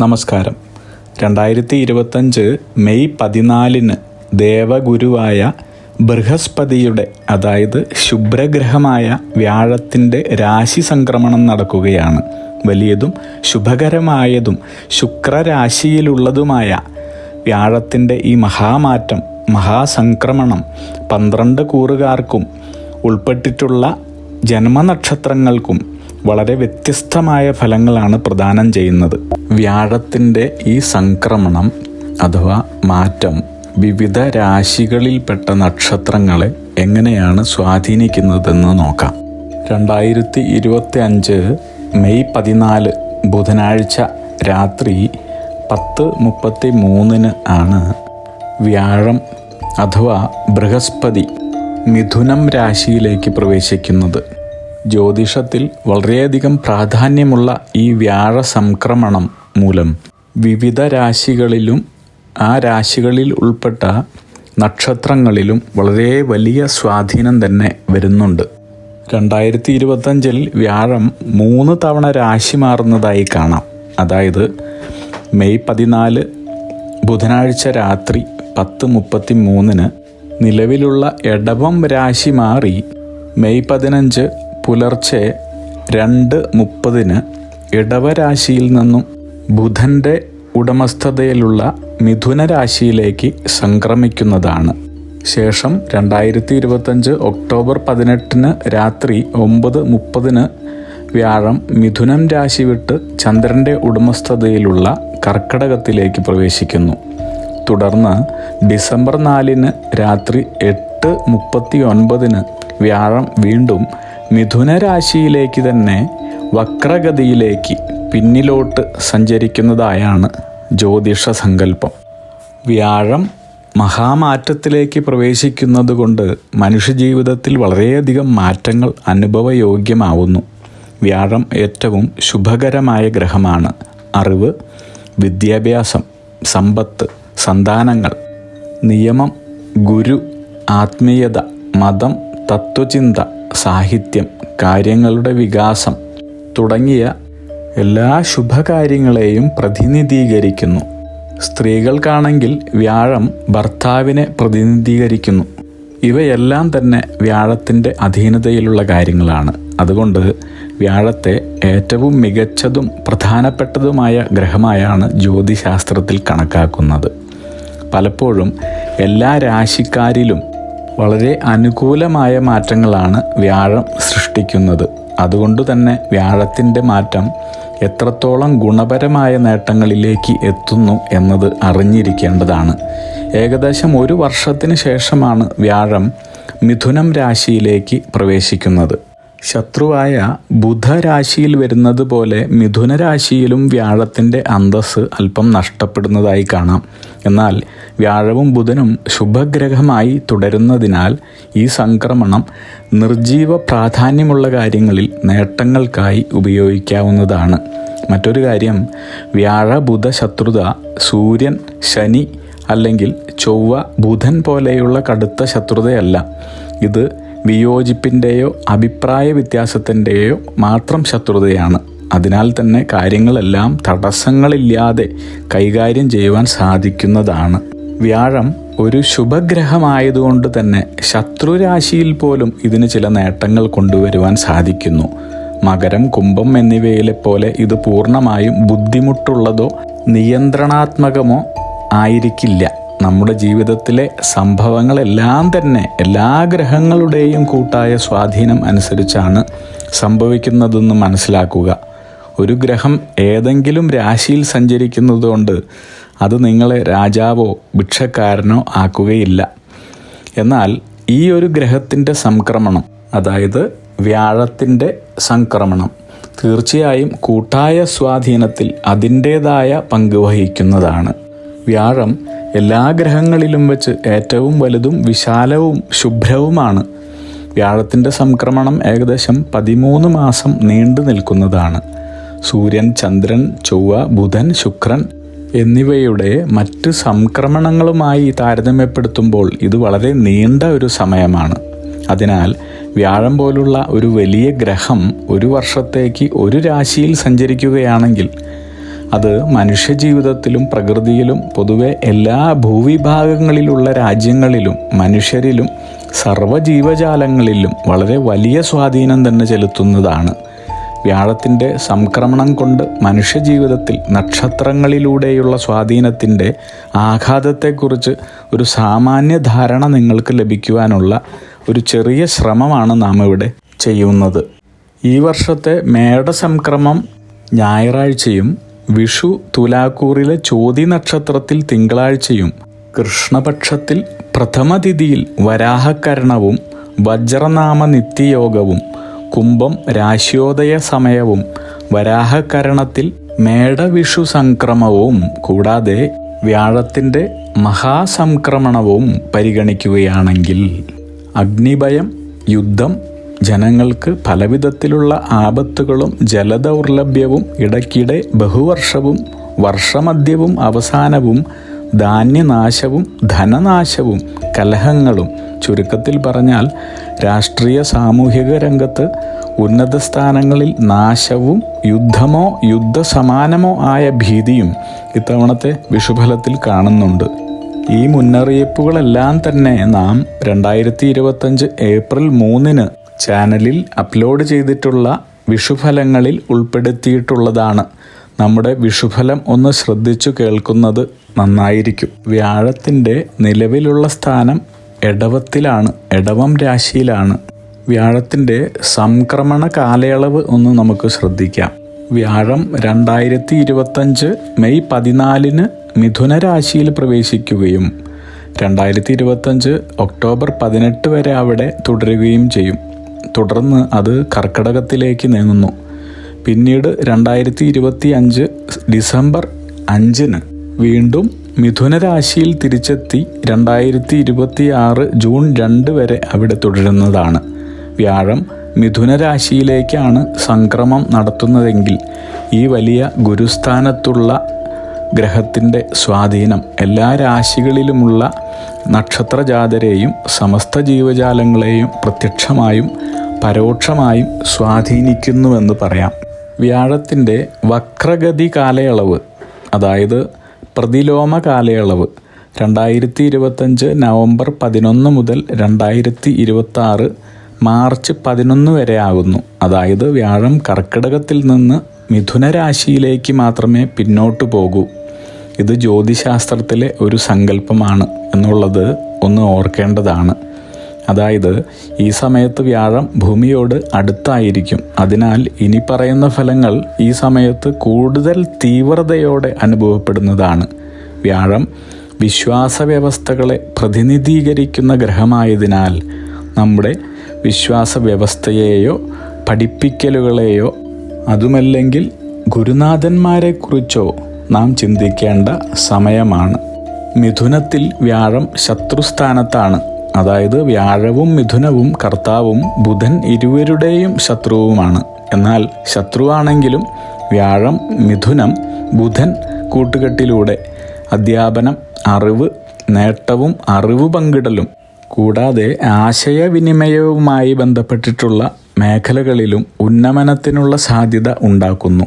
നമസ്കാരം. 2025 മെയ് 14 ദേവഗുരുവായ ബൃഹസ്പതിയുടെ, അതായത് ശുഭ്രഗ്രഹമായ വ്യാഴത്തിൻ്റെ രാശി സംക്രമണം നടക്കുകയാണ്. വലിയതും ശുഭകരമായതും ശുക്രരാശിയിലുള്ളതുമായ വ്യാഴത്തിൻ്റെ ഈ മഹാമാറ്റം, മഹാസംക്രമണം 12 കൂറുകാർക്കും ഉൾപ്പെട്ടിട്ടുള്ള ജന്മനക്ഷത്രങ്ങൾക്കും വളരെ വ്യത്യസ്തമായ ഫലങ്ങളാണ് പ്രദാനം ചെയ്യുന്നത്. വ്യാഴത്തിൻ്റെ ഈ സംക്രമണം അഥവാ മാറ്റം വിവിധ രാശികളിൽപ്പെട്ട നക്ഷത്രങ്ങളെ എങ്ങനെയാണ് സ്വാധീനിക്കുന്നതെന്ന് നോക്കാം. 2025 മെയ് 14 ബുധനാഴ്ച രാത്രി 10:33 ആണ് വ്യാഴം അഥവാ ബൃഹസ്പതി മിഥുനം രാശിയിലേക്ക് പ്രവേശിക്കുന്നത്. ജ്യോതിഷത്തിൽ വളരെയധികം പ്രാധാന്യമുള്ള ഈ വ്യാഴ സംക്രമണം മൂലം വിവിധ രാശികളിലും ആ രാശികളിൽ ഉൾപ്പെട്ട നക്ഷത്രങ്ങളിലും വളരെ വലിയ സ്വാധീനം തന്നെ വരുന്നുണ്ട്. 2025 വ്യാഴം 3 തവണ രാശി മാറുന്നതായി കാണാം. അതായത് മെയ് 14 ബുധനാഴ്ച രാത്രി 10:33 നിലവിലുള്ള എടവം രാശി മാറി മെയ് 15 പുലർച്ചെ 2:30 ഇടവരാശിയിൽ നിന്നും ബുധൻ്റെ ഉടമസ്ഥതയിലുള്ള മിഥുന രാശിയിലേക്ക് സംക്രമിക്കുന്നതാണ്. ശേഷം 2025 ഒക്ടോബർ 18 രാത്രി 9:30 വ്യാഴം മിഥുനം രാശി വിട്ട് ചന്ദ്രൻ്റെ ഉടമസ്ഥതയിലുള്ള കർക്കടകത്തിലേക്ക് പ്രവേശിക്കുന്നു. തുടർന്ന് ഡിസംബർ 4 രാത്രി 8:39 വ്യാഴം വീണ്ടും മിഥുന രാശിയിലേക്ക് തന്നെ വക്രഗതിയിലേക്ക് പിന്നിലോട്ട് സഞ്ചരിക്കുന്നതായാണ് ജ്യോതിഷ സങ്കല്പം. വ്യാഴം മഹാമാറ്റത്തിലേക്ക് പ്രവേശിക്കുന്നത് കൊണ്ട് മനുഷ്യജീവിതത്തിൽ വളരെയധികം മാറ്റങ്ങൾ അനുഭവയോഗ്യമാവുന്നു. വ്യാഴം ഏറ്റവും ശുഭകരമായ ഗ്രഹമാണ്. അറിവ്, വിദ്യാഭ്യാസം, സമ്പത്ത്, സന്താനങ്ങൾ, നിയമം, ഗുരു, ആത്മീയത, മതം, തത്വചിന്ത, സാഹിത്യം, കാര്യങ്ങളുടെ വികാസം തുടങ്ങിയ എല്ലാ ശുഭകാര്യങ്ങളെയും പ്രതിനിധീകരിക്കുന്നു. സ്ത്രീകൾക്കാണെങ്കിൽ വ്യാഴം ഭർത്താവിനെ പ്രതിനിധീകരിക്കുന്നു. ഇവയെല്ലാം തന്നെ വ്യാഴത്തിൻ്റെ അധീനതയിലുള്ള കാര്യങ്ങളാണ്. അതുകൊണ്ട് വ്യാഴത്തെ ഏറ്റവും മികച്ചതും പ്രധാനപ്പെട്ടതുമായ ഗ്രഹമായാണ് ജ്യോതിശാസ്ത്രത്തിൽ കണക്കാക്കുന്നത്. പലപ്പോഴും എല്ലാ രാശിക്കാരിലും വളരെ അനുകൂലമായ മാറ്റങ്ങളാണ് വ്യാഴം സൃഷ്ടിക്കുന്നത്. അതുകൊണ്ട് തന്നെ വ്യാഴത്തിൻ്റെ മാറ്റം എത്രത്തോളം ഗുണപരമായ നേട്ടങ്ങളിലേക്ക് എത്തുന്നു എന്നത് അറിഞ്ഞിരിക്കേണ്ടതാണ്. ഏകദേശം 1 വർഷത്തിന് ശേഷമാണ് വ്യാഴം മിഥുനം രാശിയിലേക്ക് പ്രവേശിക്കുന്നത്. ശത്രുവായ ബുധരാശിയിൽ വരുന്നത് പോലെ മിഥുന രാശിയിലും വ്യാഴത്തിൻ്റെ അന്തസ്സ് അല്പം നഷ്ടപ്പെടുന്നതായി കാണാം. എന്നാൽ വ്യാഴവും ബുധനും ശുഭഗ്രഹമായി തുടരുന്നതിനാൽ ഈ സംക്രമണം നിർജീവ പ്രാധാന്യമുള്ള കാര്യങ്ങളിൽ നേട്ടങ്ങൾക്കായി ഉപയോഗിക്കാവുന്നതാണ്. മറ്റൊരു കാര്യം, വ്യാഴ ബുധ ശത്രുത സൂര്യൻ, ശനി അല്ലെങ്കിൽ ചൊവ്വ, ബുധൻ പോലെയുള്ള കടുത്ത ശത്രുതയല്ല. ഇത് വിയോജിപ്പിൻ്റെയോ അഭിപ്രായ വ്യത്യാസത്തിൻ്റെയോ മാത്രം ശത്രുതയാണ്. അതിനാൽ തന്നെ കാര്യങ്ങളെല്ലാം തടസ്സങ്ങളില്ലാതെ കൈകാര്യം ചെയ്യുവാൻ സാധിക്കുന്നതാണ്. വ്യാഴം ഒരു ശുഭഗ്രഹമായതുകൊണ്ട് തന്നെ ശത്രുരാശിയിൽ പോലും ഇതിന് ചില നേട്ടങ്ങൾ കൊണ്ടുവരുവാൻ സാധിക്കുന്നു. മകരം, കുംഭം എന്നിവയിലെ പോലെ ഇത് പൂർണ്ണമായും ബുദ്ധിമുട്ടുള്ളതോ നിയന്ത്രണാത്മകമോ ആയിരിക്കില്ല. നമ്മുടെ ജീവിതത്തിലെ സംഭവങ്ങളെല്ലാം തന്നെ എല്ലാ ഗ്രഹങ്ങളുടെയും കൂട്ടായ സ്വാധീനം അനുസരിച്ചാണ് സംഭവിക്കുന്നതെന്ന് മനസ്സിലാക്കുക. ഒരു ഗ്രഹം ഏതെങ്കിലും രാശിയിൽ സഞ്ചരിക്കുന്നതുകൊണ്ട് അത് നിങ്ങളെ രാജാവോ ഭിക്ഷക്കാരനോ ആക്കുകയില്ല. എന്നാൽ ഈ ഒരു ഗ്രഹത്തിൻ്റെ സംക്രമണം, അതായത് വ്യാഴത്തിൻ്റെ സംക്രമണം, തീർച്ചയായും കൂട്ടായ സ്വാധീനത്തിൽ അതിൻ്റേതായ പങ്ക് വഹിക്കുന്നതാണ്. വ്യാഴം എല്ലാ ഗ്രഹങ്ങളിലും വെച്ച് ഏറ്റവും വലുതും വിശാലവും ശുഭ്രവുമാണ്. വ്യാഴത്തിൻ്റെ സംക്രമണം ഏകദേശം 13 മാസം നീണ്ടു നിൽക്കുന്നതാണ്. സൂര്യൻ, ചന്ദ്രൻ, ചൊവ്വ, ബുധൻ, ശുക്രൻ എന്നിവയുടെ മറ്റ് സംക്രമണങ്ങളുമായി താരതമ്യപ്പെടുത്തുമ്പോൾ ഇത് വളരെ നീണ്ട ഒരു സമയമാണ്. അതിനാൽ വ്യാഴം പോലുള്ള ഒരു വലിയ ഗ്രഹം ഒരു വർഷത്തേക്ക് ഒരു രാശിയിൽ സഞ്ചരിക്കുകയാണെങ്കിൽ അത് മനുഷ്യജീവിതത്തിലും പ്രകൃതിയിലും പൊതുവെ എല്ലാ ഭൂവിഭാഗങ്ങളിലുള്ള രാജ്യങ്ങളിലും മനുഷ്യരിലും സർവ്വജീവജാലങ്ങളിലും വളരെ വലിയ സ്വാധീനം തന്നെ ചെലുത്തുന്നതാണ്. വ്യാഴത്തിൻ്റെ സംക്രമണം കൊണ്ട് മനുഷ്യജീവിതത്തിൽ നക്ഷത്രങ്ങളിലൂടെയുള്ള സ്വാധീനത്തിൻ്റെ ആഘാതത്തെക്കുറിച്ച് ഒരു സാമാന്യ ധാരണ നിങ്ങൾക്ക് ലഭിക്കുവാനുള്ള ഒരു ചെറിയ ശ്രമമാണ് നാം ഇവിടെ ചെയ്യുന്നത്. ഈ വർഷത്തെ മേടസംക്രമം ഞായറാഴ്ചയും വിഷു തുലാക്കൂറിലെ ചോതി നക്ഷത്രത്തിൽ തിങ്കളാഴ്ചയും കൃഷ്ണപക്ഷത്തിൽ പ്രഥമതിഥിയിൽ വരാഹക്കരണവും വജ്രനാമ നിത്യയോഗവും കുംഭം രാശ്യോദയ സമയവും വരാഹകരണത്തിൽ മേടവിഷു സംക്രമവും കൂടാതെ വ്യാഴത്തിൻ്റെ മഹാസംക്രമണവും പരിഗണിക്കുകയാണെങ്കിൽ അഗ്നിഭയം, യുദ്ധം, ജനങ്ങൾക്ക് പലവിധത്തിലുള്ള ആപത്തുകളും ജലദൗർലഭ്യവും ഇടയ്ക്കിടെ ബഹുവർഷവും വർഷമധ്യവും അവസാനവും ധാന്യനാശവും ധനനാശവും കലഹങ്ങളും, ചുരുക്കത്തിൽ പറഞ്ഞാൽ രാഷ്ട്രീയ സാമൂഹിക രംഗത്ത് ഉന്നത സ്ഥാനങ്ങളിൽ നാശവും യുദ്ധമോ യുദ്ധസമാനമോ ആയ ഭീതിയും ഇത്തവണത്തെ വിഷുഫലത്തിൽ കാണുന്നുണ്ട്. ഈ മുന്നറിയിപ്പുകളെല്ലാം തന്നെ നാം 2025 ഏപ്രിൽ 3 ചാനലിൽ അപ്ലോഡ് ചെയ്തിട്ടുള്ള വിഷുഫലങ്ങളിൽ ഉൾപ്പെടുത്തിയിട്ടുള്ളതാണ്. നമ്മുടെ വിഷുഫലം ഒന്ന് ശ്രദ്ധിച്ചു കേൾക്കുന്നത് നന്നായിരിക്കും. വ്യാഴത്തിൻ്റെ നിലവിലുള്ള സ്ഥാനം എടവത്തിലാണ്, എടവം രാശിയിലാണ്. വ്യാഴത്തിൻ്റെ സംക്രമണ കാലയളവ് ഒന്ന് നമുക്ക് ശ്രദ്ധിക്കാം. വ്യാഴം 2025 മെയ് 14 മിഥുന രാശിയിൽ പ്രവേശിക്കുകയും 2025 ഒക്ടോബർ 18 വരെ അവിടെ തുടരുകയും ചെയ്യും. തുടർന്ന് അത് കർക്കിടകത്തിലേക്ക് നീങ്ങുന്നു. പിന്നീട് 2025 ഡിസംബർ 5 വീണ്ടും മിഥുന രാശിയിൽ തിരിച്ചെത്തി 2026 ജൂൺ 2 വരെ അവിടെ തുടരുന്നതാണ്. വ്യാഴം മിഥുന രാശിയിലേക്കാണ് സംക്രമം നടത്തുന്നതെങ്കിൽ ഈ വലിയ ഗുരുസ്ഥാനത്തുള്ള ഗ്രഹത്തിൻ്റെ സ്വാധീനം എല്ലാ രാശികളിലുമുള്ള നക്ഷത്രജാതരെയും സമസ്ത ജീവജാലങ്ങളെയും പ്രത്യക്ഷമായും പരോക്ഷമായും സ്വാധീനിക്കുന്നുവെന്ന് പറയാം. വ്യാഴത്തിൻ്റെ വക്രഗതി കാലയളവ്, അതായത് പ്രതിലോമ കാലയളവ് 2025 നവംബർ 11 മുതൽ 2026 മാർച്ച് 11 വരെ ആകുന്നു. അതായത് വ്യാഴം കർക്കിടകത്തിൽ നിന്ന് മിഥുന രാശിയിലേക്ക് മാത്രമേ പിന്നോട്ട് പോകൂ. ഇത് ജ്യോതിശാസ്ത്രത്തിലെ ഒരു സങ്കല്പമാണ് എന്നുള്ളത് ഒന്ന് ഓർക്കേണ്ടതാണ്. അതായത് ഈ സമയത്ത് വ്യാഴം ഭൂമിയോട് അടുത്തായിരിക്കും. അതിനാൽ ഇനി പറയുന്ന ഫലങ്ങൾ ഈ സമയത്ത് കൂടുതൽ തീവ്രതയോടെ അനുഭവപ്പെടുന്നതാണ്. വ്യാഴം വിശ്വാസ വ്യവസ്ഥകളെ പ്രതിനിധീകരിക്കുന്ന ഗ്രഹമായതിനാൽ നമ്മുടെ വിശ്വാസ വ്യവസ്ഥയെയോ പഠിപ്പിക്കലുകളെയോ അതുമല്ലെങ്കിൽ ഗുരുനാഥന്മാരെക്കുറിച്ചോ നാം ചിന്തിക്കേണ്ട സമയമാണ്. മിഥുനത്തിൽ വ്യാഴം ശത്രുസ്ഥാനത്താണ്. അതായത് വ്യാഴവും മിഥുനവും കർത്താവും ബുധൻ ഇരുവരുടെയും ശത്രുവുമാണ്. എന്നാൽ ശത്രുവാണെങ്കിലും വ്യാഴം മിഥുനം ബുധൻ കൂട്ടുകെട്ടിലൂടെ അധ്യാപനം, അറിവ്, നേട്ടവും അറിവ് പങ്കിടലും കൂടാതെ ആശയവിനിമയവുമായി ബന്ധപ്പെട്ടിട്ടുള്ള മേഖലകളിലും ഉന്നമനത്തിനുള്ള സാധ്യത ഉണ്ടാക്കുന്നു.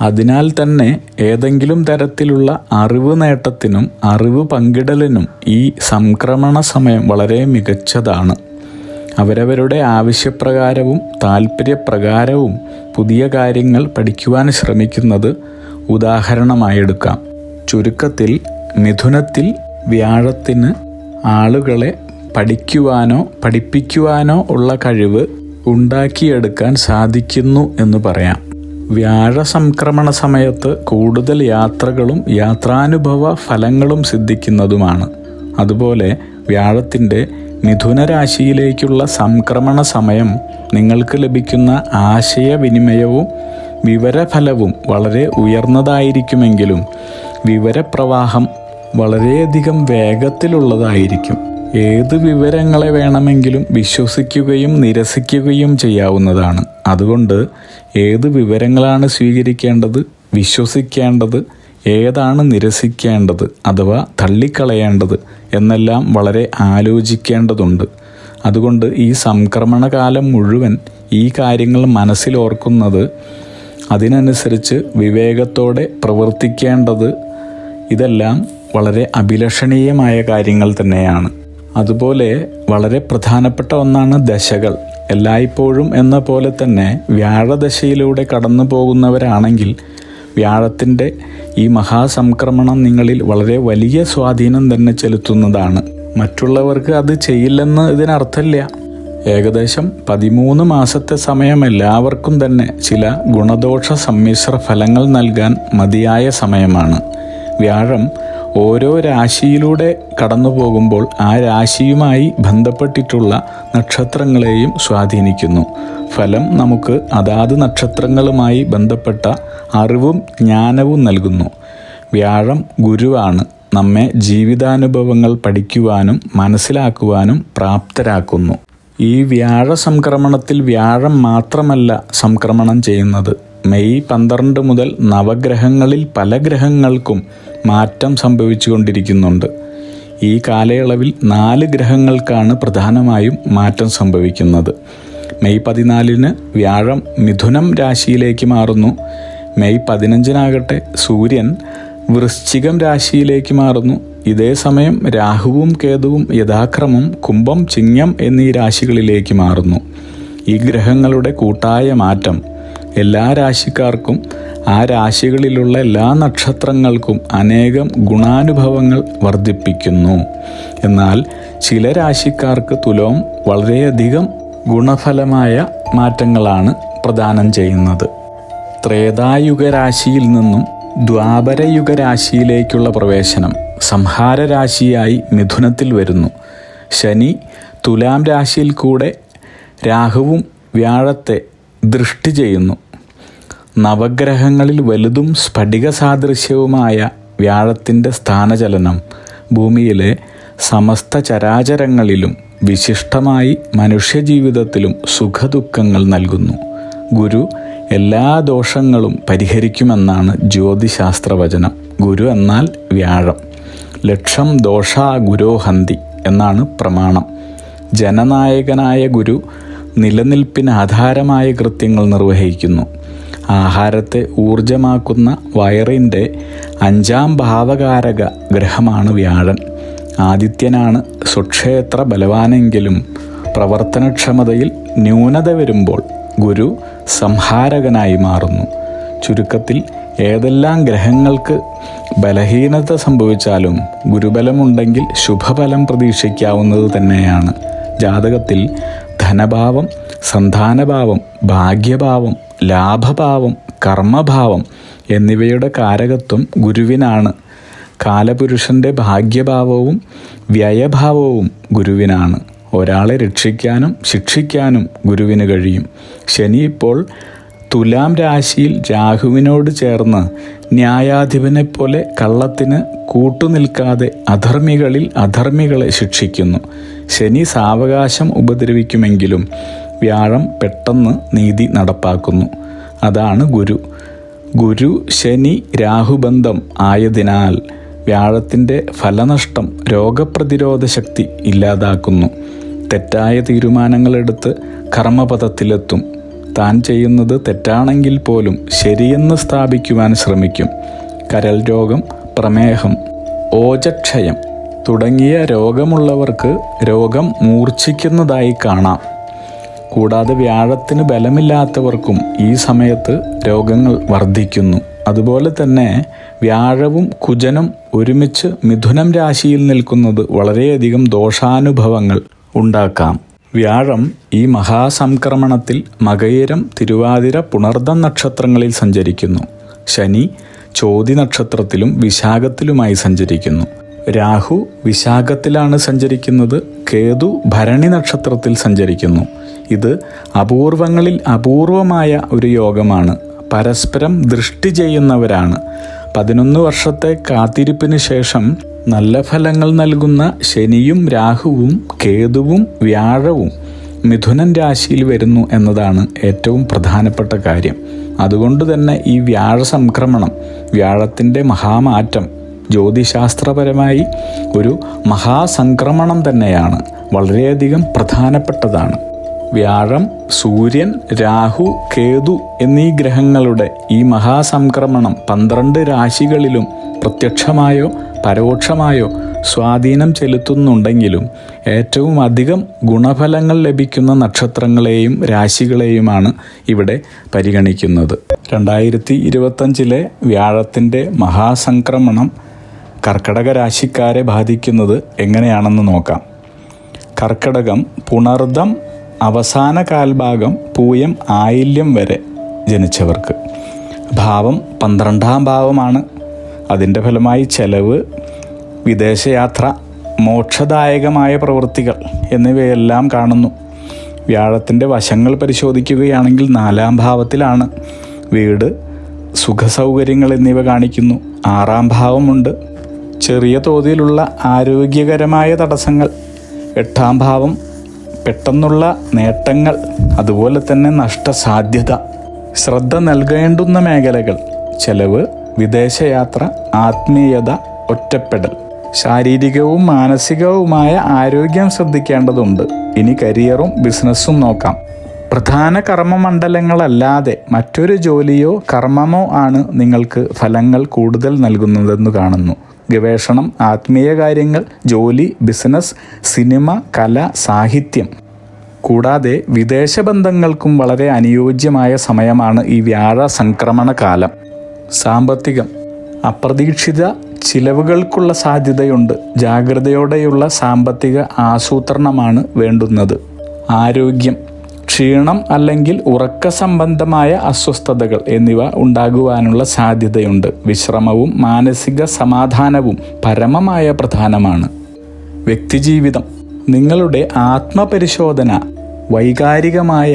അതിനാൽ തന്നെ ഏതെങ്കിലും തരത്തിലുള്ള അറിവ് നേട്ടത്തിനും അറിവ് പങ്കിടലിനും ഈ സംക്രമണ സമയം വളരെ മികച്ചതാണ്. അവരവരുടെ ആവശ്യപ്രകാരവും താല്പര്യപ്രകാരവും പുതിയ കാര്യങ്ങൾ പഠിക്കുവാൻ ശ്രമിക്കുന്നത് ഉദാഹരണമായെടുക്കാം. ചുരുക്കത്തിൽ മിഥുനത്തിൽ വ്യാഴത്തിന് ആളുകളെ പഠിക്കുവാനോ പഠിപ്പിക്കുവാനോ ഉള്ള കഴിവ് ഉണ്ടാക്കിയെടുക്കാൻ സാധിക്കുന്നു എന്ന് പറയാം. വ്യാഴ സംക്രമണ സമയത്ത് കൂടുതൽ യാത്രകളും യാത്രാനുഭവ ഫലങ്ങളും സിദ്ധിക്കുന്നതുമാണ്. അതുപോലെ വ്യാഴത്തിൻ്റെ മിഥുന രാശിയിലേക്കുള്ള സംക്രമണ സമയം നിങ്ങൾക്ക് ലഭിക്കുന്ന ആശയവിനിമയവും വിവരഫലവും വളരെ ഉയർന്നതായിരിക്കുമെങ്കിലും വിവരപ്രവാഹം വളരെയധികം വേഗത്തിലുള്ളതായിരിക്കും. ഏത് വിവരങ്ങളെ വേണമെങ്കിലും വിശ്വസിക്കുകയും നിരസിക്കുകയും ചെയ്യാവുന്നതാണ്. അതുകൊണ്ട് ഏത് വിവരങ്ങളാണ് സ്വീകരിക്കേണ്ടത്, വിശ്വസിക്കേണ്ടത്, ഏതാണ് നിരസിക്കേണ്ടത് അഥവാ തള്ളിക്കളയേണ്ടത് എന്നെല്ലാം വളരെ ആലോചിക്കേണ്ടതുണ്ട്. അതുകൊണ്ട് ഈ സംക്രമണകാലം മുഴുവൻ ഈ കാര്യങ്ങൾ മനസ്സിലോർക്കുന്നത് അതിനനുസരിച്ച് വിവേകത്തോടെ പ്രവർത്തിക്കേണ്ടത്. ഇതെല്ലാം വളരെ അഭിലഷണീയമായ കാര്യങ്ങൾ തന്നെയാണ്. അതുപോലെ വളരെ പ്രധാനപ്പെട്ട ഒന്നാണ് ദശകൾ. എല്ലായ്പ്പോഴും എന്ന പോലെ തന്നെ വ്യാഴദശയിലൂടെ കടന്നു പോകുന്നവരാണെങ്കിൽ വ്യാഴത്തിൻ്റെ ഈ മഹാസംക്രമണം നിങ്ങളിൽ വളരെ വലിയ സ്വാധീനം തന്നെ ചെലുത്തുന്നതാണ്. മറ്റുള്ളവർക്ക് അത് ചെയ്യില്ലെന്ന് ഇതിനർത്ഥമില്ല. ഏകദേശം 13 മാസത്തെ സമയം എല്ലാവർക്കും തന്നെ ചില ഗുണദോഷ സമ്മിശ്ര ഫലങ്ങൾ നൽകാൻ മതിയായ സമയമാണ്. വ്യാഴം ഓരോ രാശിയിലൂടെ കടന്നു പോകുമ്പോൾ ആ രാശിയുമായി ബന്ധപ്പെട്ടിട്ടുള്ള നക്ഷത്രങ്ങളെയും സ്വാധീനിക്കുന്നു. ഫലം നമുക്ക് അതാത് നക്ഷത്രങ്ങളുമായി ബന്ധപ്പെട്ട അറിവും ജ്ഞാനവും നൽകുന്നു. വ്യാഴം ഗുരുവാണ്. നമ്മെ ജീവിതാനുഭവങ്ങൾ പഠിക്കുവാനും മനസ്സിലാക്കുവാനും പ്രാപ്തരാക്കുന്നു. ഈ വ്യാഴ സംക്രമണത്തിൽ വ്യാഴം മാത്രമല്ല സംക്രമണം ചെയ്യുന്നത്. മെയ് 12 മുതൽ നവഗ്രഹങ്ങളിൽ പല ഗ്രഹങ്ങൾക്കും മാറ്റം സംഭവിച്ചുകൊണ്ടിരിക്കുന്നുണ്ട്. ഈ കാലയളവിൽ 4 ഗ്രഹങ്ങൾക്കാണ് പ്രധാനമായും മാറ്റം സംഭവിക്കുന്നത്. മെയ് 14 വ്യാഴം മിഥുനം രാശിയിലേക്ക് മാറുന്നു. മെയ് 15 സൂര്യൻ വൃശ്ചികം രാശിയിലേക്ക് മാറുന്നു. ഇതേ സമയം രാഹുവും കേതുവും യഥാക്രമം കുംഭം, ചിങ്ങം എന്നീ രാശികളിലേക്ക് മാറുന്നു. ഈ ഗ്രഹങ്ങളുടെ കൂട്ടായ മാറ്റം എല്ലാ രാശിക്കാർക്കും ആ രാശികളിലുള്ള എല്ലാ നക്ഷത്രങ്ങൾക്കും അനേകം ഗുണാനുഭവങ്ങൾ വർദ്ധിപ്പിക്കുന്നു. എന്നാൽ ചില രാശിക്കാർക്ക് തുലോം വളരെയധികം ഗുണഫലമായ മാറ്റങ്ങളാണ് പ്രദാനം ചെയ്യുന്നത്. ത്രേതായുഗ രാശിയിൽ നിന്നും ദ്വാപരയുഗ രാശിയിലേക്കുള്ള പ്രവേശനം സംഹാര രാശിയായി മിഥുനത്തിൽ വരുന്നു. ശനി തുലാം രാശിയിൽ കൂടെ രാഹുവും വ്യാഴത്തെ ദൃഷ്ടി ചെയ്യുന്നു. നവഗ്രഹങ്ങളിൽ വലുതും സ്ഫടിക സാദൃശ്യവുമായ വ്യാഴത്തിൻ്റെ സ്ഥാനചലനം ഭൂമിയിലെ സമസ്ത ചരാചരങ്ങളിലും വിശിഷ്ടമായി മനുഷ്യജീവിതത്തിലും സുഖദുഃഖങ്ങൾ നൽകുന്നു. ഗുരു എല്ലാ ദോഷങ്ങളും പരിഹരിക്കുമെന്നാണ് ജ്യോതിശാസ്ത്രവചനം. ഗുരു എന്നാൽ വ്യാഴം. ലക്ഷം ദോഷാ ഗുരോഹന്തി എന്നാണ് പ്രമാണം. ജനനായകനായ ഗുരു നിലനിൽപ്പിന് ആധാരമായ കൃത്യങ്ങൾ നിർവഹിക്കുന്നു. ആഹാരത്തെ ഊർജമാക്കുന്ന വയറിൻ്റെ 5ാം ഭാവകാരക ഗ്രഹമാണ് വ്യാഴൻ. ആദിത്യനാണ് സ്വക്ഷേത്ര ബലവാനെങ്കിലും പ്രവർത്തനക്ഷമതയിൽ ന്യൂനത വരുമ്പോൾ ഗുരു സംഹാരകനായി മാറുന്നു. ചുരുക്കത്തിൽ ഏതെല്ലാം ഗ്രഹങ്ങൾക്ക് ബലഹീനത സംഭവിച്ചാലും ഗുരുബലമുണ്ടെങ്കിൽ ശുഭഫലം പ്രതീക്ഷിക്കാവുന്നത് തന്നെയാണ്. ജാതകത്തിൽ ധനഭാവം, സന്താനഭാവം, ഭാഗ്യഭാവം, ലാഭഭാവം, കർമ്മഭാവം എന്നിവയുടെ കാരകത്വം ഗുരുവിനാണ്. കാലപുരുഷൻ്റെ ഭാഗ്യഭാവവും വ്യയഭാവവും ഗുരുവിനാണ്. ഒരാളെ രക്ഷിക്കാനും ശിക്ഷിക്കാനും ഗുരുവിന് കഴിയും. ശനി ഇപ്പോൾ തുലാം രാശിയിൽ രാഹുവിനോട് ചേർന്ന് ന്യായാധിപനെ പോലെ കള്ളത്തിന് കൂട്ടുനിൽക്കാതെ അധർമ്മികളിൽ അധർമ്മികളെ ശിക്ഷിക്കുന്നു. ശനി സാവകാശം ഉപദ്രവിക്കുമെങ്കിലും വ്യാഴം പെട്ടെന്ന് നീതി നടപ്പാക്കുന്നു. അതാണ് ഗുരു. ഗുരു ശനി രാഹുബന്ധം ആയതിനാൽ വ്യാഴത്തിൻ്റെ ഫലനഷ്ടം രോഗപ്രതിരോധ ശക്തി ഇല്ലാതാക്കുന്നു. തെറ്റായ തീരുമാനങ്ങളെടുത്ത് കർമ്മപഥത്തിലെത്തും. താൻ ചെയ്യുന്നത് തെറ്റാണെങ്കിൽ പോലും ശരിയെന്ന് സ്ഥാപിക്കുവാൻ ശ്രമിക്കും. കരൾ രോഗം, പ്രമേഹം, ഓജക്ഷയം തുടങ്ങിയ രോഗമുള്ളവർക്ക് രോഗം മൂർച്ഛിക്കുന്നതായി കാണാം. കൂടാതെ വ്യാഴത്തിന് ബലമില്ലാത്തവർക്കും ഈ സമയത്ത് രോഗങ്ങൾ വർദ്ധിക്കുന്നു. അതുപോലെ തന്നെ വ്യാഴവും കുജനും ഒരുമിച്ച് മിഥുനം രാശിയിൽ നിൽക്കുന്നത് വളരെയധികം ദോഷാനുഭവങ്ങൾ ഉണ്ടാക്കാം. വ്യാഴം ഈ മഹാസംക്രമണത്തിൽ മകയിരം, തിരുവാതിര, പുണർദം നക്ഷത്രങ്ങളിൽ സഞ്ചരിക്കുന്നു. ശനി ചോതി നക്ഷത്രത്തിലും വിശാഖത്തിലുമായി സഞ്ചരിക്കുന്നു. രാഹു വിശാഖത്തിലാണ് സഞ്ചരിക്കുന്നത്. കേതു ഭരണി നക്ഷത്രത്തിൽ സഞ്ചരിക്കുന്നു. ഇത് അപൂർവങ്ങളിൽ അപൂർവമായ ഒരു യോഗമാണ്. പരസ്പരം ദൃഷ്ടി ചെയ്യുന്നവരാണ്. 11 വർഷത്തെ കാത്തിരിപ്പിന് ശേഷം നല്ല ഫലങ്ങൾ നൽകുന്ന ശനിയും രാഹുവും കേതുവും വ്യാഴവും മിഥുനൻ രാശിയിൽ വരുന്നു എന്നതാണ് ഏറ്റവും പ്രധാനപ്പെട്ട കാര്യം. അതുകൊണ്ട് തന്നെ ഈ വ്യാഴ സംക്രമണം, വ്യാഴത്തിൻ്റെ മഹാമാറ്റം ജ്യോതിശാസ്ത്രപരമായി ഒരു മഹാസംക്രമണം തന്നെയാണ്. വളരെയധികം പ്രധാനപ്പെട്ടതാണ്. വ്യാഴം, സൂര്യൻ, രാഹു, കേതു എന്നീ ഗ്രഹങ്ങളുടെ ഈ മഹാസംക്രമണം 12 രാശികളിലും പ്രത്യക്ഷമായോ പരോക്ഷമായോ സ്വാധീനം ചെലുത്തുന്നുണ്ടെങ്കിലും ഏറ്റവും അധികം ഗുണഫലങ്ങൾ ലഭിക്കുന്ന നക്ഷത്രങ്ങളെയും രാശികളെയുമാണ് ഇവിടെ പരിഗണിക്കുന്നത്. 2025 വ്യാഴത്തിൻ്റെ മഹാസംക്രമണം കർക്കടക രാശിക്കാരെ ബാധിക്കുന്നത് എങ്ങനെയാണെന്ന് നോക്കാം. കർക്കടകം പുണർദം അവസാന കാൽഭാഗം പൂയം ആയില്യം വരെ ജനിച്ചവർക്ക് ഭാവം 12ാം ഭാവമാണ്. അതിൻ്റെ ഫലമായി ചെലവ്, വിദേശയാത്ര, മോക്ഷദായകമായ പ്രവൃത്തികൾ എന്നിവയെല്ലാം കാണുന്നു. വ്യാഴത്തിൻ്റെ വശങ്ങൾ പരിശോധിക്കുകയാണെങ്കിൽ 4ാം ഭാവത്തിലാണ്. വീട്, സുഖസൗകര്യങ്ങൾ എന്നിവ കാണിക്കുന്നു. 6ാം ഭാവമുണ്ട്. ചെറിയ തോതിലുള്ള ആരോഗ്യകരമായ തടസ്സങ്ങൾ. 8ാം ഭാവം പെട്ടെന്നുള്ള നേട്ടങ്ങൾ, അതുപോലെ തന്നെ നഷ്ടസാധ്യത. ശ്രദ്ധ നൽകേണ്ടുന്ന മേഖലകൾ: ചെലവ്, വിദേശയാത്ര, ആത്മീയത, ഒറ്റപ്പെടൽ. ശാരീരികവും മാനസികവുമായ ആരോഗ്യം ശ്രദ്ധിക്കേണ്ടതുണ്ട്. ഇനി കരിയറും ബിസിനസ്സും നോക്കാം. പ്രധാന കർമ്മമണ്ഡലങ്ങളല്ലാതെ മറ്റൊരു ജോലിയോ കർമ്മമോ ആണ് നിങ്ങൾക്ക് ഫലങ്ങൾ കൂടുതൽ നൽകുന്നതെന്ന് കാണുന്നു. ഗവേഷണം, ആത്മീയ കാര്യങ്ങൾ, ജോലി, ബിസിനസ്, സിനിമ, കല, സാഹിത്യം. കൂടാതെ വിദേശ ബന്ധങ്ങൾക്കും വളരെ അനുയോജ്യമായ സമയമാണ് ഈ വ്യാഴ സംക്രമണ കാലം. സാമ്പത്തികം: അപ്രതീക്ഷിത ചിലവുകൾക്കുള്ള സാധ്യതയുണ്ട്. ജാഗ്രതയോടെയുള്ള സാമ്പത്തിക ആസൂത്രണമാണ് വേണ്ടുന്നത്. ആരോഗ്യം: ക്ഷീണം അല്ലെങ്കിൽ ഉറക്ക സംബന്ധമായ അസ്വസ്ഥതകൾ എന്നിവ ഉണ്ടാകുവാനുള്ള സാധ്യതയുണ്ട്. വിശ്രമവും മാനസിക സമാധാനവും പരമമായ പ്രധാനമാണ്. വ്യക്തിജീവിതം: നിങ്ങളുടെ ആത്മപരിശോധന വൈകാരികമായ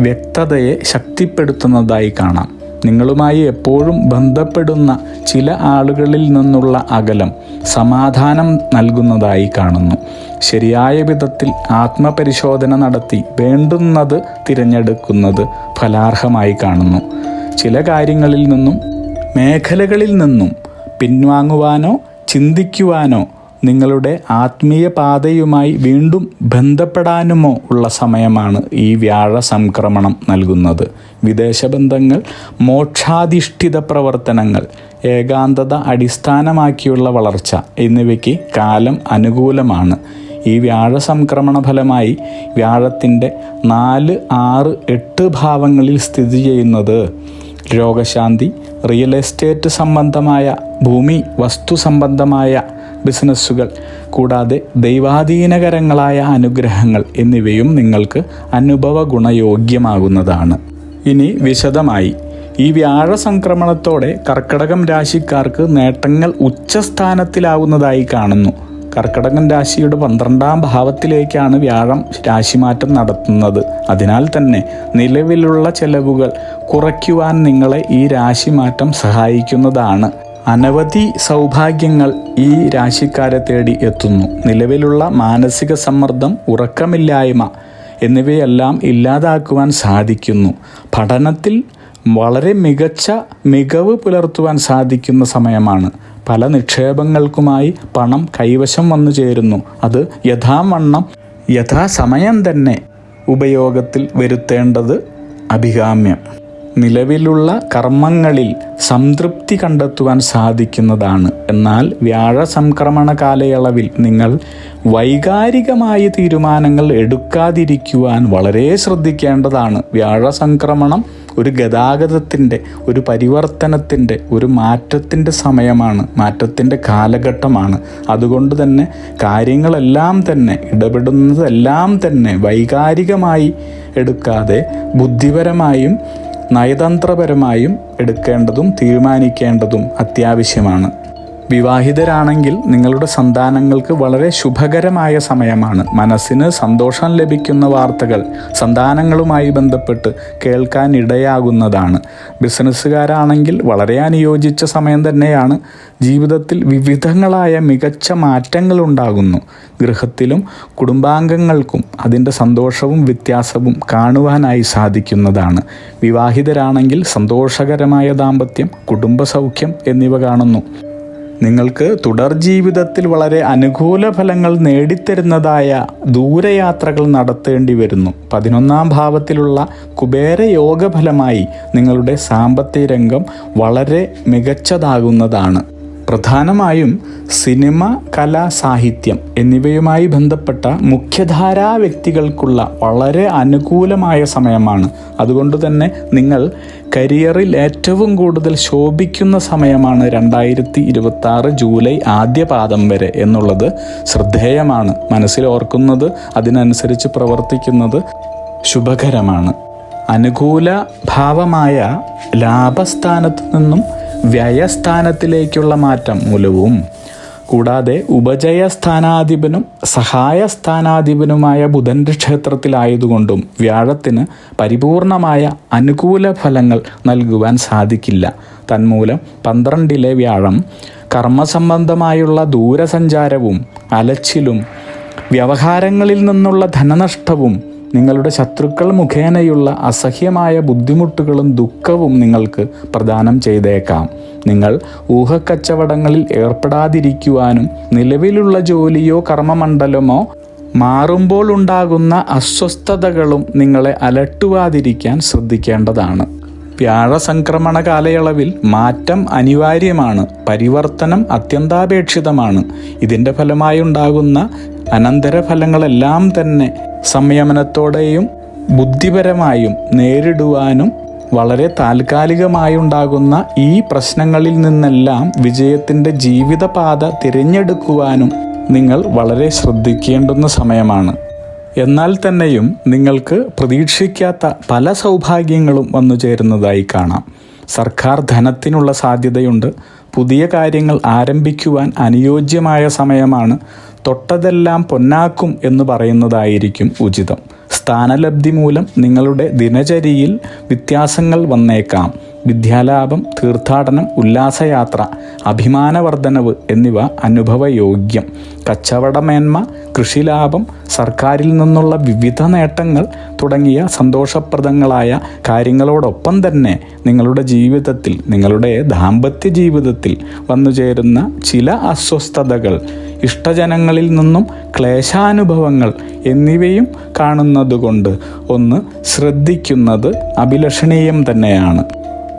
വ്യക്തതയെ ശക്തിപ്പെടുത്തുന്നതായി കാണാം. നിങ്ങളുമായി എപ്പോഴും ബന്ധപ്പെടുന്ന ചില ആളുകളിൽ നിന്നുള്ള അകലം സമാധാനം നൽകുന്നതായി കാണുന്നു. ശരിയായ വിധത്തിൽ ആത്മപരിശോധന നടത്തി വേണ്ടുന്നത് തിരഞ്ഞെടുക്കുന്നത് ഫലാർഹമായി കാണുന്നു. ചില കാര്യങ്ങളിൽ നിന്നും മേഖലകളിൽ നിന്നും പിൻവാങ്ങുവാനോ ചിന്തിക്കുവാനോ നിങ്ങളുടെ ആത്മീയ പാതയുമായി വീണ്ടും ബന്ധപ്പെടാനുമോ ഉള്ള സമയമാണ് ഈ വ്യാഴ സംക്രമണം നൽകുന്നത്. വിദേശ ബന്ധങ്ങൾ, മോക്ഷാധിഷ്ഠിത പ്രവർത്തനങ്ങൾ, ഏകാന്തത അടിസ്ഥാനമാക്കിയുള്ള വളർച്ച എന്നിവയ്ക്ക് കാലം അനുകൂലമാണ്. ഈ വ്യാഴ സംക്രമണ ഫലമായി വ്യാഴത്തിൻ്റെ 4, 6, 8 ഭാവങ്ങളിൽ സ്ഥിതി ചെയ്യുന്നത് രോഗശാന്തി, റിയൽ എസ്റ്റേറ്റ് സംബന്ധമായ ഭൂമി, വസ്തു സംബന്ധമായ ബിസിനസ്സുകൾ, കൂടാതെ ദൈവാധീനകരങ്ങളായ അനുഗ്രഹങ്ങൾ എന്നിവയും നിങ്ങൾക്ക് അനുഭവ ഗുണയോഗ്യമാകുന്നതാണ്. ഇനി വിശദമായി ഈ വ്യാഴ സംക്രമണത്തോടെ കർക്കടകം രാശിക്കാർക്ക് നേട്ടങ്ങൾ ഉച്ചസ്ഥാനത്തിലാവുന്നതായി കാണുന്നു. കർക്കടകം രാശിയുടെ 12ാം ഭാവത്തിലേക്കാണ് വ്യാഴം രാശിമാറ്റം നടത്തുന്നത്. അതിനാൽ തന്നെ നിലവിലുള്ള ചെലവുകൾ കുറയ്ക്കുവാൻ നിങ്ങളെ ഈ രാശിമാറ്റം സഹായിക്കുന്നതാണ്. അനവധി സൗഭാഗ്യങ്ങൾ ഈ രാശിക്കാരെ തേടി എത്തുന്നു. നിലവിലുള്ള മാനസിക സമ്മർദ്ദം, ഉറക്കമില്ലായ്മ എന്നിവയെല്ലാം ഇല്ലാതാക്കുവാൻ സാധിക്കുന്നു. പഠനത്തിൽ വളരെ മികച്ച മികവ് പുലർത്തുവാൻ സാധിക്കുന്ന സമയമാണ്. പല നിക്ഷേപങ്ങൾക്കുമായി പണം കൈവശം വന്നു ചേരുന്നു. അത് യഥാസമയം തന്നെ ഉപയോഗത്തിൽ വരുത്തേണ്ടത് അഭികാമ്യം. നിലവിലുള്ള കർമ്മങ്ങളിൽ സംതൃപ്തി കണ്ടെത്തുവാൻ സാധിക്കുന്നതാണ്. എന്നാൽ വ്യാഴ സംക്രമണ കാലയളവിൽ നിങ്ങൾ വൈകാരികമായ തീരുമാനങ്ങൾ എടുക്കാതിരിക്കുവാൻ വളരെ ശ്രദ്ധിക്കേണ്ടതാണ്. വ്യാഴ സംക്രമണം ഒരു ഗതാഗതത്തിൻ്റെ, ഒരു പരിവർത്തനത്തിൻ്റെ, ഒരു മാറ്റത്തിൻ്റെ സമയമാണ്, മാറ്റത്തിൻ്റെ കാലഘട്ടമാണ്. അതുകൊണ്ട് തന്നെ കാര്യങ്ങളെല്ലാം തന്നെ, ഇടപെടുന്നതെല്ലാം തന്നെ വൈകാരികമായി എടുക്കാതെ ബുദ്ധിപരമായും നയതന്ത്രപരമായും എടുക്കേണ്ടതും തീരുമാനിക്കേണ്ടതും അത്യാവശ്യമാണ്. വിവാഹിതരാണെങ്കിൽ നിങ്ങളുടെ സന്താനങ്ങൾക്ക് വളരെ ശുഭകരമായ സമയമാണ്. മനസ്സിന് സന്തോഷം ലഭിക്കുന്ന വാർത്തകൾ സന്താനങ്ങളുമായി ബന്ധപ്പെട്ട് കേൾക്കാൻ ഇടയാകുന്നതാണ്. ബിസിനസ്സുകാരാണെങ്കിൽ വളരെ അനുയോജിച്ച സമയം തന്നെയാണ്. ജീവിതത്തിൽ വിവിധങ്ങളായ മികച്ച മാറ്റങ്ങൾ ഉണ്ടാകുന്നു. ഗൃഹത്തിലും കുടുംബാംഗങ്ങൾക്കും അതിൻ്റെ സന്തോഷവും വ്യത്യാസവും കാണുവാനായി സാധിക്കുന്നതാണ്. വിവാഹിതരാണെങ്കിൽ സന്തോഷകരമായ ദാമ്പത്യം, കുടുംബസൗഖ്യം എന്നിവ കാണുന്നു. നിങ്ങൾക്ക് തുടർ ജീവിതത്തിൽ വളരെ അനുകൂല ഫലങ്ങൾ നേടിത്തരുന്നതായ ദൂരയാത്രകൾ നടത്തേണ്ടി വരുന്നു. 11-ാം ഭാവത്തിലുള്ള കുബേര യോഗഫലമായി നിങ്ങളുടെ സാമ്പത്തിക രംഗം വളരെ മികച്ചതാകുന്നതാണ്. പ്രധാനമായും സിനിമ, കല, സാഹിത്യം എന്നിവയുമായി ബന്ധപ്പെട്ട മുഖ്യധാരാ വ്യക്തികൾക്കുള്ള വളരെ അനുകൂലമായ സമയമാണ്. അതുകൊണ്ട് തന്നെ നിങ്ങൾ കരിയറിൽ ഏറ്റവും കൂടുതൽ ശോഭിക്കുന്ന സമയമാണ് 2026 ജൂലൈ ആദ്യ പാദം വരെ എന്നുള്ളത് ശ്രദ്ധേയമാണ്. മനസ്സിൽ ഓർക്കുന്നത്, അതിനനുസരിച്ച് പ്രവർത്തിക്കുന്നത് ശുഭകരമാണ്. അനുകൂല ഭാവമായ ലാഭസ്ഥാനത്ത് നിന്നും വ്യയസ്ഥാനത്തിലേക്കുള്ള മാറ്റം മൂലവും കൂടാതെ ഉപജയസ്ഥാനാധിപനും സഹായസ്ഥാനാധിപനുമായ ബുധൻ്റെ ക്ഷേത്രത്തിലായതുകൊണ്ടും വ്യാഴത്തിന് പരിപൂർണമായ അനുകൂല ഫലങ്ങൾ നൽകുവാൻ സാധിക്കില്ല. തന്മൂലം 12-ലെ വ്യാഴം കർമ്മസംബന്ധമായുള്ള ദൂരസഞ്ചാരവും അലച്ചിലും വ്യവഹാരങ്ങളിൽ നിന്നുള്ള ധനനഷ്ടവും നിങ്ങളുടെ ശത്രുക്കൾ മുഖേനയുള്ള അസഹ്യമായ ബുദ്ധിമുട്ടുകളും ദുഃഖവും നിങ്ങൾക്ക് പ്രദാനം ചെയ്തേക്കാം. നിങ്ങൾ ഊഹക്കച്ചവടങ്ങളിൽ ഏർപ്പെടാതിരിക്കുവാനും നിലവിലുള്ള ജോലിയോ കർമ്മമണ്ഡലമോ മാറുമ്പോൾ ഉണ്ടാകുന്ന അസ്വസ്ഥതകളും നിങ്ങളെ അലട്ടുവാതിരിക്കാൻ ശ്രദ്ധിക്കേണ്ടതാണ്. വ്യാഴസംക്രമണ കാലയളവിൽ മാറ്റം അനിവാര്യമാണ്. പരിവർത്തനം അത്യന്താപേക്ഷിതമാണ്. ഇതിൻ്റെ ഫലമായുണ്ടാകുന്ന അനന്തരഫലങ്ങളെല്ലാം തന്നെ സംയമനത്തോടെയും ബുദ്ധിപരമായും നേരിടുവാനും വളരെ താൽക്കാലികമായുണ്ടാകുന്ന ഈ പ്രശ്നങ്ങളിൽ നിന്നെല്ലാം വിജയത്തിൻ്റെ ജീവിതപാത തിരഞ്ഞെടുക്കുവാനും നിങ്ങൾ വളരെ ശ്രദ്ധിക്കേണ്ടുന്ന സമയമാണ്. എന്നാൽ തന്നെയും നിങ്ങൾക്ക് പ്രതീക്ഷിക്കാത്ത പല സൗഭാഗ്യങ്ങളും വന്നു ചേരുന്നതായി കാണാം. സർക്കാർ ധനത്തിനുള്ള സാധ്യതയുണ്ട്. പുതിയ കാര്യങ്ങൾ ആരംഭിക്കുവാൻ അനുയോജ്യമായ സമയമാണ്. തൊട്ടതെല്ലാം പൊന്നാക്കും എന്ന് പറയുന്നതായിരിക്കും ഉചിതം. സ്ഥാനലബ്ധി മൂലം നിങ്ങളുടെ ദിനചര്യയിൽ വ്യത്യാസങ്ങൾ വന്നേക്കാം. വിദ്യാലാഭം, തീർത്ഥാടനം, ഉല്ലാസയാത്ര, അഭിമാനവർദ്ധനവ് എന്നിവ അനുഭവയോഗ്യം. കച്ചവടമേന്മ, കൃഷിലാഭം, സർക്കാരിൽ നിന്നുള്ള വിവിധ നേട്ടങ്ങൾ തുടങ്ങിയ സന്തോഷപ്രദങ്ങളായ കാര്യങ്ങളോടൊപ്പം തന്നെ നിങ്ങളുടെ ജീവിതത്തിൽ, നിങ്ങളുടെ ദാമ്പത്യ ജീവിതത്തിൽ വന്നുചേരുന്ന ചില അസ്വസ്ഥതകൾ, ഇഷ്ടജനങ്ങളിൽ നിന്നും ക്ലേശാനുഭവങ്ങൾ എന്നിവയും കാണുന്നതുകൊണ്ട് ഒന്ന് ശ്രദ്ധിക്കുന്നത് അഭിലഷണീയം തന്നെയാണ്.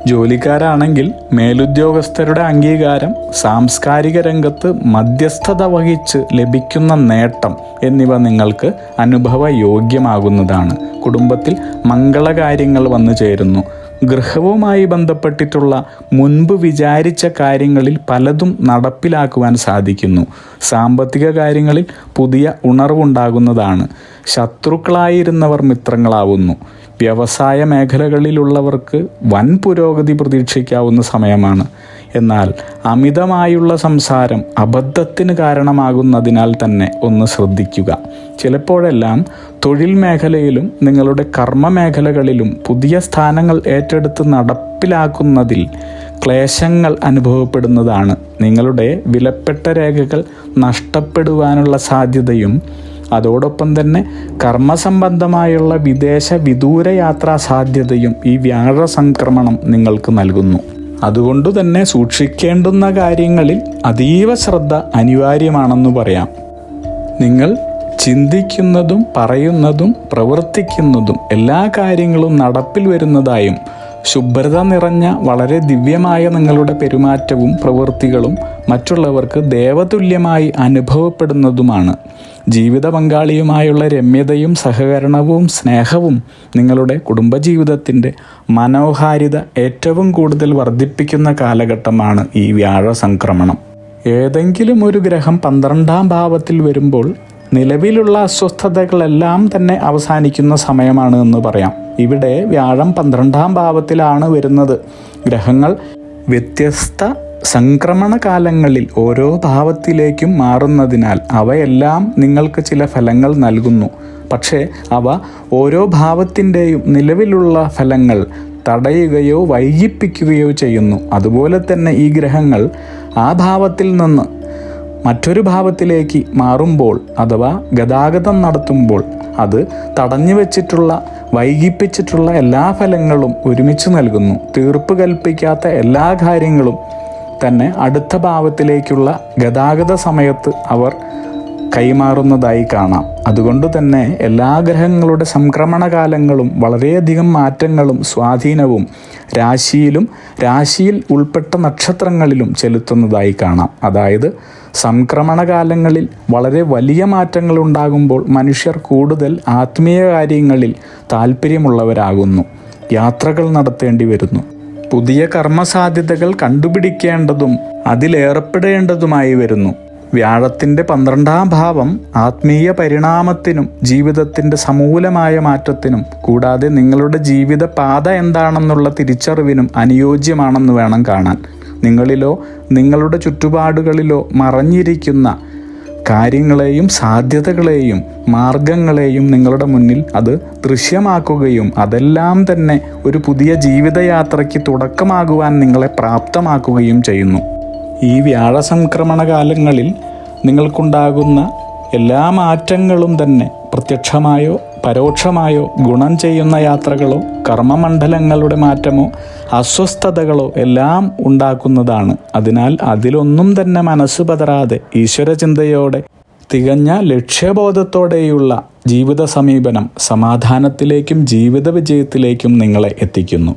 ജോലിക്കാരാണെങ്കിൽ മേലുദ്യോഗസ്ഥരുടെ അംഗീകാരം, സാംസ്കാരിക രംഗത്ത് മധ്യസ്ഥത വഹിച്ച് ലഭിക്കുന്ന നേട്ടം എന്നിവ നിങ്ങൾക്ക് അനുഭവയോഗ്യമാകുന്നതാണ്. കുടുംബത്തിൽ മംഗളകാര്യങ്ങൾ വന്നു ചേരുന്നു. ഗൃഹവുമായി ബന്ധപ്പെട്ടിട്ടുള്ള മുൻപ് വിചാരിച്ച കാര്യങ്ങളിൽ പലതും നടപ്പിലാക്കുവാൻ സാധിക്കുന്നു. സാമ്പത്തിക കാര്യങ്ങളിൽ പുതിയ ഉണർവുണ്ടാകുന്നതാണ്. ശത്രുക്കളായിരുന്നവർ മിത്രങ്ങളാവുന്നു. വ്യവസായ മേഖലകളിലുള്ളവർക്ക് വൻ പുരോഗതി പ്രതീക്ഷിക്കാവുന്ന സമയമാണ്. എന്നാൽ അമിതമായുള്ള സംസാരം അബദ്ധത്തിന് കാരണമാകുന്നതിനാൽ തന്നെ ഒന്ന് ശ്രദ്ധിക്കുക. ചിലപ്പോഴെല്ലാം തൊഴിൽ മേഖലയിലും നിങ്ങളുടെ കർമ്മ മേഖലകളിലും പുതിയ സ്ഥാനങ്ങൾ ഏറ്റെടുത്ത് നടപ്പിലാക്കുന്നതിൽ ക്ലേശങ്ങൾ അനുഭവപ്പെടുന്നതാണ്. നിങ്ങളുടെ വിലപ്പെട്ട രേഖകൾ നഷ്ടപ്പെടുവാനുള്ള സാധ്യതയും അതോടൊപ്പം തന്നെ കർമ്മസംബന്ധമായുള്ള വിദേശ വിദൂര യാത്രാ സാധ്യതയും ഈ വ്യാഴസംക്രമണം നിങ്ങൾക്ക് നൽകുന്നു. അതുകൊണ്ടു തന്നെ സൂക്ഷിക്കേണ്ടുന്ന കാര്യങ്ങളിൽ അതീവ ശ്രദ്ധ അനിവാര്യമാണെന്ന് പറയാം. നിങ്ങൾ ചിന്തിക്കുന്നതും പറയുന്നതും പ്രവർത്തിക്കുന്നതും എല്ലാ കാര്യങ്ങളും നടപ്പിൽ വരുന്നതായും ശുഭ്രത നിറഞ്ഞ വളരെ ദിവ്യമായ നിങ്ങളുടെ പെരുമാറ്റവും പ്രവൃത്തികളും മറ്റുള്ളവർക്ക് ദേവതുല്യമായി അനുഭവപ്പെടുന്നതുമാണ്. ജീവിത പങ്കാളിയുമായുള്ള രമ്യതയും സഹകരണവും സ്നേഹവും നിങ്ങളുടെ കുടുംബജീവിതത്തിൻ്റെ മനോഹാരിത ഏറ്റവും കൂടുതൽ വർദ്ധിപ്പിക്കുന്ന കാലഘട്ടമാണ് ഈ വ്യാഴസംക്രമണം. ഏതെങ്കിലും ഒരു ഗ്രഹം 12-ാം ഭാവത്തിൽ വരുമ്പോൾ നിലവിലുള്ള അസ്വസ്ഥതകളെല്ലാം തന്നെ അവസാനിക്കുന്ന സമയമാണ് എന്ന് പറയാം. ഇവിടെ വ്യാഴം 12-ാം ഭാവത്തിലാണ് വരുന്നത്. ഗ്രഹങ്ങൾ വ്യത്യസ്ത സംക്രമണ കാലങ്ങളിൽ ഓരോ ഭാവത്തിലേക്കും മാറുന്നതിനാൽ അവയെല്ലാം നിങ്ങൾക്ക് ചില ഫലങ്ങൾ നൽകുന്നു. പക്ഷേ അവ ഓരോ ഭാവത്തിൻ്റെയും നിലവിലുള്ള ഫലങ്ങൾ തടയുകയോ വൈകിപ്പിക്കുകയോ ചെയ്യുന്നു. അതുപോലെ തന്നെ ഈ ഗ്രഹങ്ങൾ ആ ഭാവത്തിൽ നിന്ന് മറ്റൊരു ഭാവത്തിലേക്ക് മാറുമ്പോൾ അഥവാ ഗതാഗതം നടത്തുമ്പോൾ അത് തടഞ്ഞു വച്ചിട്ടുള്ള വൈകിപ്പിച്ചിട്ടുള്ള എല്ലാ ഫലങ്ങളും ഒരുമിച്ച് നൽകുന്നു. തീർപ്പ് കൽപ്പിക്കാത്ത എല്ലാ കാര്യങ്ങളും തന്നെ അടുത്ത ഭാവത്തിലേക്കുള്ള ഗതാഗത സമയത്ത് അവർ കൈമാറുന്നതായി കാണാം. അതുകൊണ്ട് തന്നെ എല്ലാ ഗ്രഹങ്ങളുടെ സംക്രമണകാലങ്ങളും വളരെയധികം മാറ്റങ്ങളും സ്വാധീനവും രാശിയിൽ ഉൾപ്പെട്ട നക്ഷത്രങ്ങളിലും ചെലുത്തുന്നതായി കാണാം. അതായത് സംക്രമണകാലങ്ങളിൽ വളരെ വലിയ മാറ്റങ്ങൾ ഉണ്ടാകുമ്പോൾ മനുഷ്യർ കൂടുതൽ ആത്മീയ കാര്യങ്ങളിൽ താല്പര്യമുള്ളവരാകുന്നു. യാത്രകൾ നടത്തേണ്ടി വരുന്നു. പുതിയ കർമ്മസാധ്യതകൾ കണ്ടുപിടിക്കേണ്ടതും അതിലേർപ്പെടേണ്ടതുമായി വരുന്നു. വ്യാഴത്തിൻ്റെ 12ാം ഭാവം ആത്മീയ പരിണാമത്തിനും ജീവിതത്തിൻ്റെ സമൂലമായ മാറ്റത്തിനും കൂടാതെ നിങ്ങളുടെ ജീവിത പാത എന്താണെന്നുള്ള തിരിച്ചറിവിനും അനുയോജ്യമാണെന്ന് വേണം കാണാൻ. നിങ്ങളിലോ നിങ്ങളുടെ ചുറ്റുപാടുകളിലോ മറഞ്ഞിരിക്കുന്ന കാര്യങ്ങളെയും സാധ്യതകളെയും മാർഗങ്ങളെയും നിങ്ങളുടെ മുന്നിൽ അത് ദൃശ്യമാക്കുകയും അതെല്ലാം തന്നെ ഒരു പുതിയ ജീവിതയാത്രയ്ക്ക് തുടക്കമാകുവാൻ നിങ്ങളെ പ്രാപ്തമാക്കുകയും ചെയ്യുന്നു. ഈ വ്യാഴസംക്രമണ കാലങ്ങളിൽ നിങ്ങൾക്കുണ്ടാകുന്ന എല്ലാ മാറ്റങ്ങളും തന്നെ പ്രത്യക്ഷമായോ പരോക്ഷമായോ ഗുണം ചെയ്യുന്ന യാത്രകളോ കർമ്മമണ്ഡലങ്ങളുടെ മാറ്റമോ അസ്വസ്ഥതകളോ എല്ലാം ഉണ്ടാക്കുന്നതാണ്. അതിനാൽ അതിലൊന്നും തന്നെ മനസ്സ് പതറാതെ ഈശ്വരചിന്തയോടെ തികഞ്ഞ ലക്ഷ്യബോധത്തോടെയുള്ള ജീവിത സമീപനം സമാധാനത്തിലേക്കും ജീവിത വിജയത്തിലേക്കും നിങ്ങളെ എത്തിക്കുന്നു.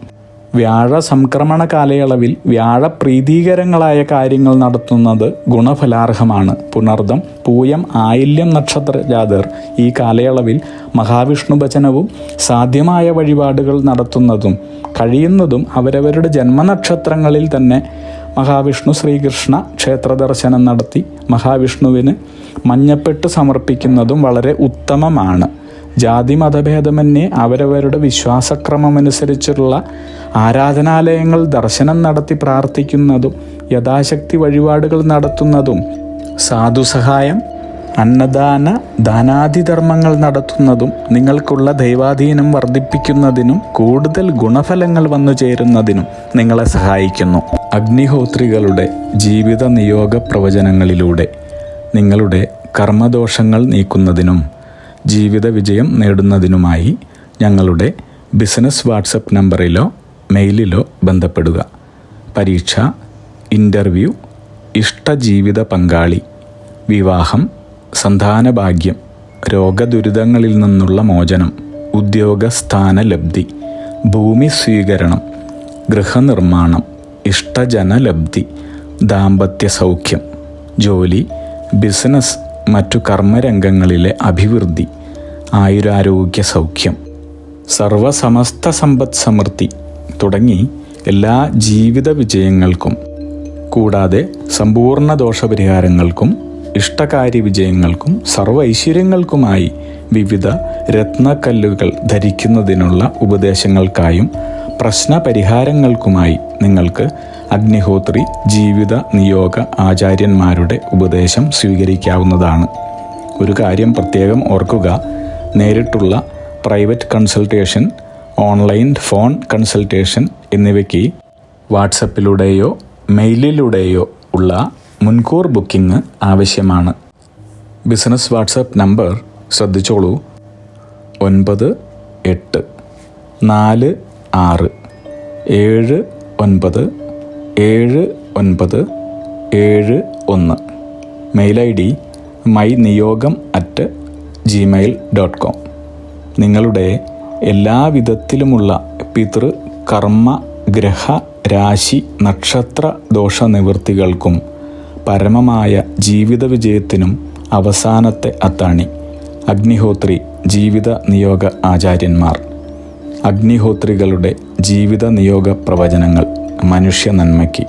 വ്യാഴ സംക്രമണ കാലയളവിൽ വ്യാഴപ്രീതികരങ്ങളായ കാര്യങ്ങൾ നടത്തുന്നത് ഗുണഫലാർഹമാണ്. പുണർദം, പൂയം, ആയില്യം നക്ഷത്ര ജാതർ ഈ കാലയളവിൽ മഹാവിഷ്ണു ഭജനവും സാധ്യമായ വഴിപാടുകൾ നടത്തുന്നതും കഴിയുന്നതും അവരവരുടെ ജന്മനക്ഷത്രങ്ങളിൽ തന്നെ മഹാവിഷ്ണു ശ്രീകൃഷ്ണ ക്ഷേത്ര ദർശനം നടത്തി മഹാവിഷ്ണുവിന് മഞ്ഞപ്പെട്ട് സമർപ്പിക്കുന്നതും വളരെ ഉത്തമമാണ്. ജാതി മതഭേദമന്യേ അവരവരുടെ വിശ്വാസക്രമമനുസരിച്ചുള്ള ആരാധനാലയങ്ങൾ ദർശനം നടത്തി പ്രാർത്ഥിക്കുന്നതും യഥാശക്തി വഴിപാടുകൾ നടത്തുന്നതും സാധുസഹായം, അന്നദാന, ദാനാദിധർമ്മങ്ങൾ നടത്തുന്നതും നിങ്ങൾക്കുള്ള ദൈവാധീനം വർദ്ധിപ്പിക്കുന്നതിനും കൂടുതൽ ഗുണഫലങ്ങൾ വന്നു ചേരുന്നതിനും നിങ്ങളെ സഹായിക്കുന്നു. അഗ്നിഹോത്രികളുടെ ജീവിത നിയോഗ പ്രവചനങ്ങളിലൂടെ നിങ്ങളുടെ കർമ്മദോഷങ്ങൾ നീക്കുന്നതിനും ജീവിത വിജയം നേടുന്നതിനുമായി ഞങ്ങളുടെ ബിസിനസ് വാട്സപ്പ് നമ്പറിലോ മെയിലിലോ ബന്ധപ്പെടുക. പരീക്ഷ, ഇൻ്റർവ്യൂ, ഇഷ്ടജീവിത പങ്കാളി, വിവാഹം, സന്താനഭാഗ്യം, രോഗദുരിതങ്ങളിൽ നിന്നുള്ള മോചനം, ഉദ്യോഗസ്ഥാന ലബ്ധി, ഭൂമി സ്വീകരണം, ഗൃഹനിർമ്മാണം, ഇഷ്ടജനലബ്ധി, ദാമ്പത്യ സൗഖ്യം, ജോലി, ബിസിനസ്, മറ്റു കർമ്മരംഗങ്ങളിലെ അഭിവൃദ്ധി, ആയുരാരോഗ്യ സൗഖ്യം, സർവസമസ്ത സമ്പദ് സമൃദ്ധി തുടങ്ങി എല്ലാ ജീവിത വിജയങ്ങൾക്കും കൂടാതെ സമ്പൂർണ്ണ ദോഷപരിഹാരങ്ങൾക്കും ഇഷ്ടകാര്യ വിജയങ്ങൾക്കും സർവ്വ ഐശ്വര്യങ്ങൾക്കുമായി വിവിധ രത്നക്കല്ലുകൾ ധരിക്കുന്നതിനുള്ള ഉപദേശങ്ങൾക്കായും പ്രശ്നപരിഹാരങ്ങൾക്കുമായി നിങ്ങൾക്ക് അഗ്നിഹോത്രി ജീവിത നിയോഗ ആചാര്യന്മാരുടെ ഉപദേശം സ്വീകരിക്കാവുന്നതാണ്. ഒരു കാര്യം പ്രത്യേകം ഓർക്കുക, നേരിട്ടുള്ള private consultation, online phone consultation എന്നിവയ്ക്ക് വാട്സപ്പിലൂടെയോ മെയിലിലൂടെയോ ഉള്ള മുൻകൂർ ബുക്കിംഗ് ആവശ്യമാണ്. ബിസിനസ് വാട്സപ്പ് നമ്പർ ശ്രദ്ധിച്ചോളൂ: 9846797971. Mail ID myniyogam@gmail.com. നിങ്ങളുടെ എല്ലാവിധത്തിലുമുള്ള പിതൃ, കർമ്മ, ഗ്രഹ, രാശി, നക്ഷത്ര ദോഷ നിവൃത്തികൾക്കും പരമമായ ജീവിത വിജയത്തിനും അവസാനത്തെ അത്താണി അഗ്നിഹോത്രി ജീവിത നിയോഗ ആചാര്യന്മാർ. അഗ്നിഹോത്രികളുടെ ജീവിത നിയോഗ പ്രവചനങ്ങൾ മനുഷ്യ നന്മയ്ക്ക്.